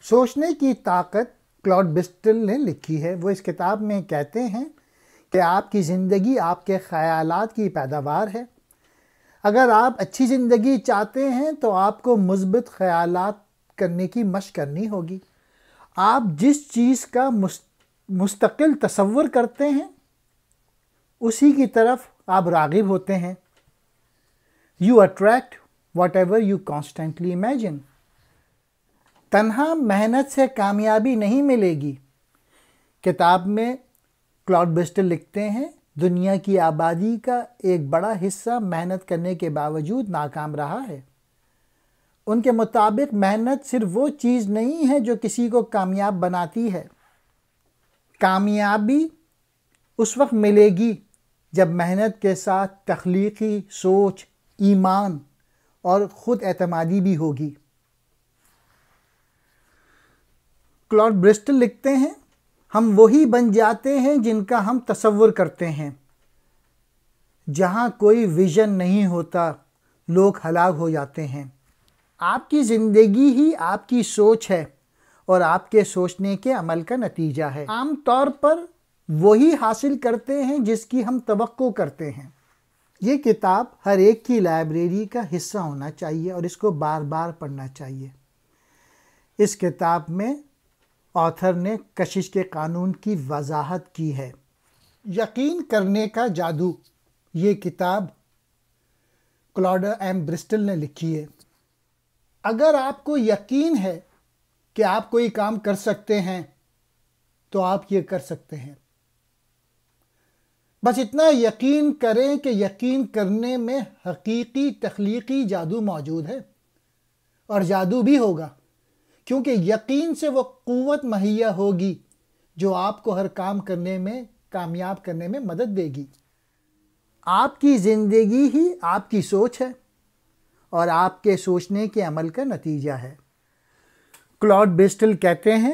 سوچنے کی طاقت کلاڈ برسٹل نے لکھی ہے۔ وہ اس کتاب میں کہتے ہیں کہ آپ کی زندگی آپ کے خیالات کی پیداوار ہے۔ اگر آپ اچھی زندگی چاہتے ہیں تو آپ کو مثبت خیالات کرنے کی مشق کرنی ہوگی۔ آپ جس چیز کا مستقل تصور کرتے ہیں اسی کی طرف آپ راغب ہوتے ہیں۔ You attract whatever you constantly imagine۔ تنہا محنت سے کامیابی نہیں ملے گی۔ کتاب میں کلاڈ برسٹل لکھتے ہیں دنیا کی آبادی کا ایک بڑا حصہ محنت کرنے کے باوجود ناکام رہا ہے۔ ان کے مطابق محنت صرف وہ چیز نہیں ہے جو کسی کو کامیاب بناتی ہے۔ کامیابی اس وقت ملے گی جب محنت کے ساتھ تخلیقی سوچ، ایمان اور خود اعتمادی بھی ہوگی۔ کلاڈ برسٹل لکھتے ہیں ہم وہی بن جاتے ہیں جن کا ہم تصور کرتے ہیں۔ جہاں کوئی ویژن نہیں ہوتا لوگ ہلاک ہو جاتے ہیں۔ آپ کی زندگی ہی آپ کی سوچ ہے اور آپ کے سوچنے کے عمل کا نتیجہ ہے۔ عام طور پر وہی حاصل کرتے ہیں جس کی ہم توقع کرتے ہیں۔ یہ کتاب ہر ایک کی لائبریری کا حصہ ہونا چاہیے اور اس کو بار بار پڑھنا چاہیے۔ اس کتاب میں آتھر نے کشش کے قانون کی وضاحت کی ہے۔ یقین کرنے کا جادو، یہ کتاب کلاڈ ایم برسٹل نے لکھی ہے۔ اگر آپ کو یقین ہے کہ آپ کوئی کام کر سکتے ہیں تو آپ یہ کر سکتے ہیں۔ بس اتنا یقین کریں کہ یقین کرنے میں حقیقی تخلیقی جادو موجود ہے، اور جادو بھی ہوگا، کیونکہ یقین سے وہ قوت مہیا ہوگی جو آپ کو ہر کام کرنے میں کامیاب کرنے میں مدد دے گی۔ آپ کی زندگی ہی آپ کی سوچ ہے اور آپ کے سوچنے کے عمل کا نتیجہ ہے۔ کلاڈ برسٹل کہتے ہیں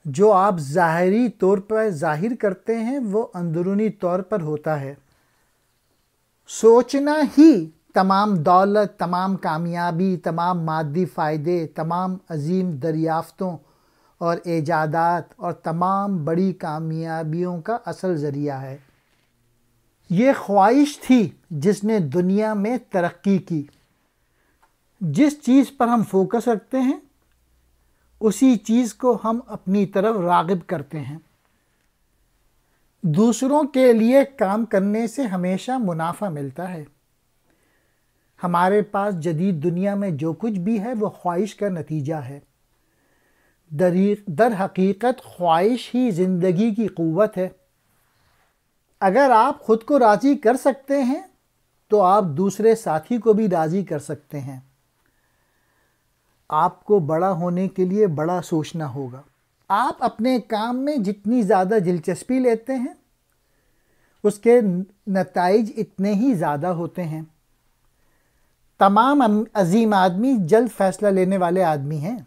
جو آپ ظاہری طور پر ظاہر کرتے ہیں وہ اندرونی طور پر ہوتا ہے۔ سوچنا ہی تمام دولت، تمام کامیابی، تمام مادی فائدے، تمام عظیم دریافتوں اور ایجادات اور تمام بڑی کامیابیوں کا اصل ذریعہ ہے۔ یہ خواہش تھی جس نے دنیا میں ترقی کی۔ جس چیز پر ہم فوکس رکھتے ہیں اسی چیز کو ہم اپنی طرف راغب کرتے ہیں۔ دوسروں کے لیے کام کرنے سے ہمیشہ منافع ملتا ہے۔ ہمارے پاس جدید دنیا میں جو کچھ بھی ہے وہ خواہش کا نتیجہ ہے۔ در حقیقت خواہش ہی زندگی کی قوت ہے۔ اگر آپ خود کو راضی کر سکتے ہیں تو آپ دوسرے ساتھی کو بھی راضی کر سکتے ہیں۔ آپ کو بڑا ہونے کے لیے بڑا سوچنا ہوگا۔ آپ اپنے کام میں جتنی زیادہ دلچسپی لیتے ہیں اس کے نتائج اتنے ہی زیادہ ہوتے ہیں۔ تمام عظیم آدمی جلد فیصلہ لینے والے آدمی ہیں۔